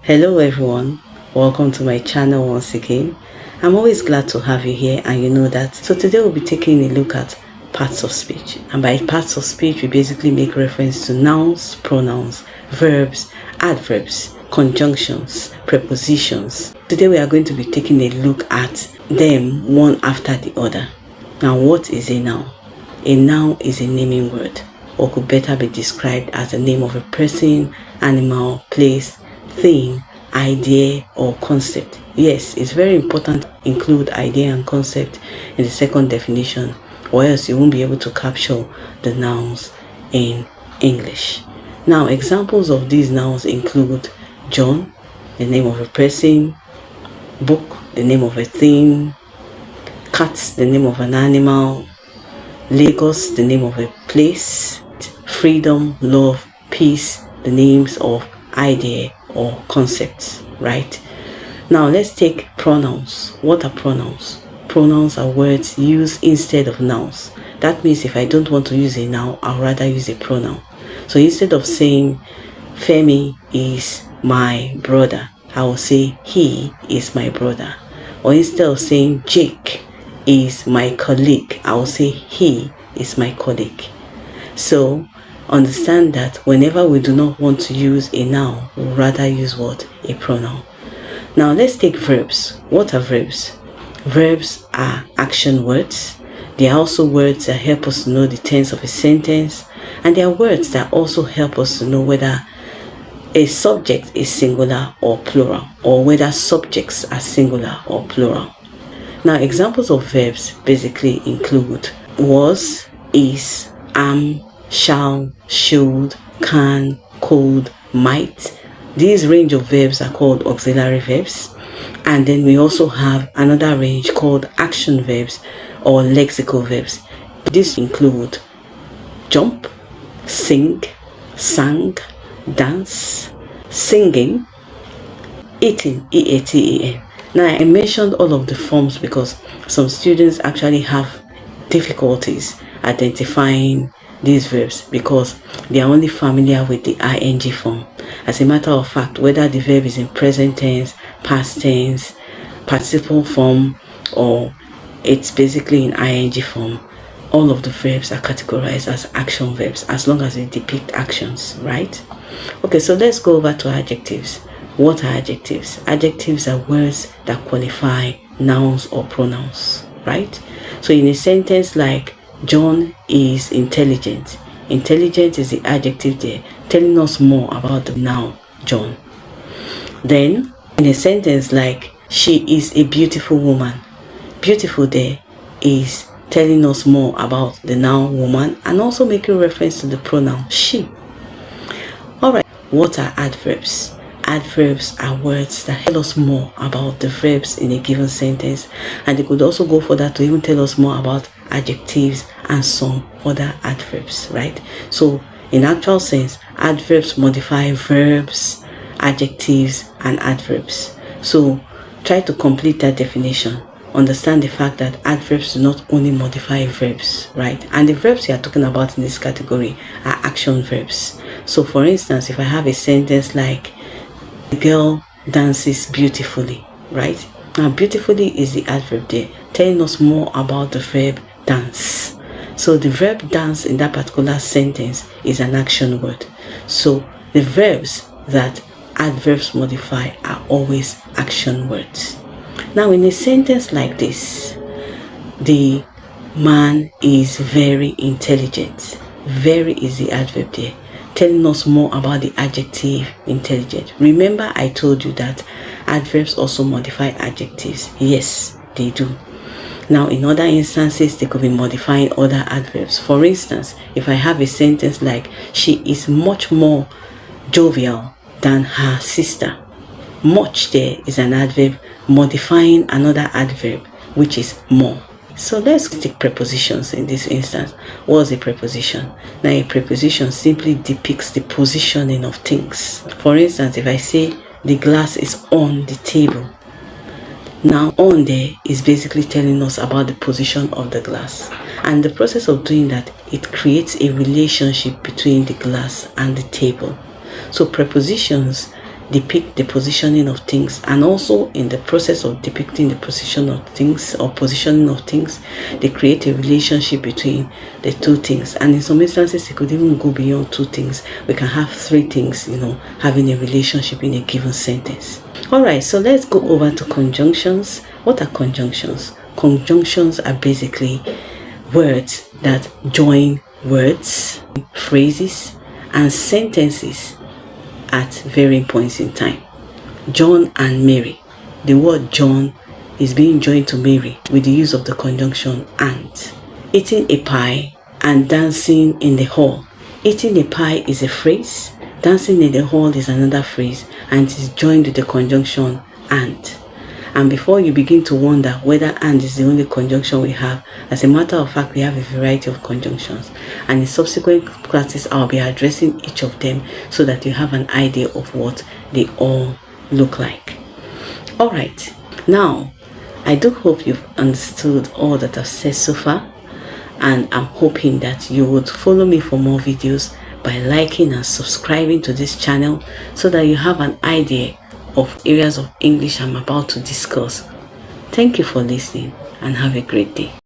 Hello everyone, welcome to my channel once again. I'm always glad to have you here, and you know that. So today we'll be taking a look at parts of speech, and by parts of speech we basically make reference to nouns, pronouns, verbs, adverbs, conjunctions, prepositions. Today we are going to be taking a look at them one after the other. Now, what is a noun? A noun is a naming word, or could better be described as the name of a person, animal, place, thing, idea, or concept. Yes, it's very important to include idea and concept in the second definition, or else you won't be able to capture the nouns in English. Now, examples of these nouns include John, the name of a person; book, the name of a thing; cat, the name of an animal; Lagos, the name of a place; freedom, love, peace, the names of idea or concepts, right? Now let's take pronouns. What are pronouns? Pronouns are words used instead of nouns. That means if I don't want to use a noun, I'll rather use a pronoun. So instead of saying Femi is my brother, I will say he is my brother. Or instead of saying Jake is my colleague, I will say he is my colleague. So understand that whenever we do not want to use a noun, we rather use what? A pronoun. Now let's take verbs. What are verbs? Verbs are action words. They are also words that help us to know the tense of a sentence, and they are words that also help us to know whether a subject is singular or plural, or whether subjects are singular or plural. Now, examples of verbs basically include was, is, am, shall, should, can, could, might. These range of verbs are called auxiliary verbs. And then we also have another range called action verbs or lexical verbs. These include jump, sing, sang, dance, singing, eating, eaten. Now, I mentioned all of the forms because some students actually have difficulties identifying these verbs because they are only familiar with the ing form. As a matter of fact, whether the verb is in present tense, past tense, participle form, or it's basically in ing form, all of the verbs are categorized as action verbs as long as they depict actions, right? Okay, so let's go over to adjectives. What are adjectives? Adjectives are words that qualify nouns or pronouns, right? So in a sentence like John is intelligent, intelligent is the adjective there, telling us more about the noun John. Then in a sentence like she is a beautiful woman, beautiful there is telling us more about the noun woman and also making reference to the pronoun she. Alright, what are adverbs? Adverbs are words that tell us more about the verbs in a given sentence, and they could also go further to even tell us more about adjectives and some other adverbs, right? So in actual sense, adverbs modify verbs, adjectives, and adverbs. So try to complete that definition. Understand the fact that adverbs do not only modify verbs, right? And the verbs we are talking about in this category are action verbs. So for instance, if I have a sentence like the girl dances beautifully, right? Now beautifully is the adverb there, telling us more about the verb dance. So the verb dance in that particular sentence is an action word. So the verbs that adverbs modify are always action words. Now in a sentence like this, the man is very intelligent. Very is the adverb there, telling us more about the adjective intelligent. Remember I told you that adverbs also modify adjectives. Yes, they do. Now in other instances, they could be modifying other adverbs. For instance, if I have a sentence like she is much more jovial than her sister, much there is an adverb modifying another adverb, which is more. So let's take prepositions in this instance. What's a preposition? Now a preposition simply depicts the positioning of things. For instance, if I say the glass is on the table, now on there is basically telling us about the position of the glass. And the process of doing that, it creates a relationship between the glass and the table. So prepositions depict the positioning of things, and also in the process of depicting the position of things or positioning of things, they create a relationship between the two things. And in some instances, it could even go beyond two things. We can have three things, having a relationship in a given sentence. Alright, so let's go over to conjunctions. What are conjunctions? Conjunctions are basically words that join words, phrases, and sentences at varying points in time. John and Mary. The word John is being joined to Mary with the use of the conjunction and. Eating a pie and dancing in the hall. Eating a pie is a phrase. Dancing in the hall is another phrase, and it is joined with the conjunction and. And before you begin to wonder whether and is the only conjunction we have, as a matter of fact, we have a variety of conjunctions. And in subsequent classes, I'll be addressing each of them so that you have an idea of what they all look like. Alright, now, I do hope you've understood all that I've said so far. And I'm hoping that you would follow me for more videos by liking and subscribing to this channel so that you have an idea of areas of English I'm about to discuss. Thank you for listening and have a great day.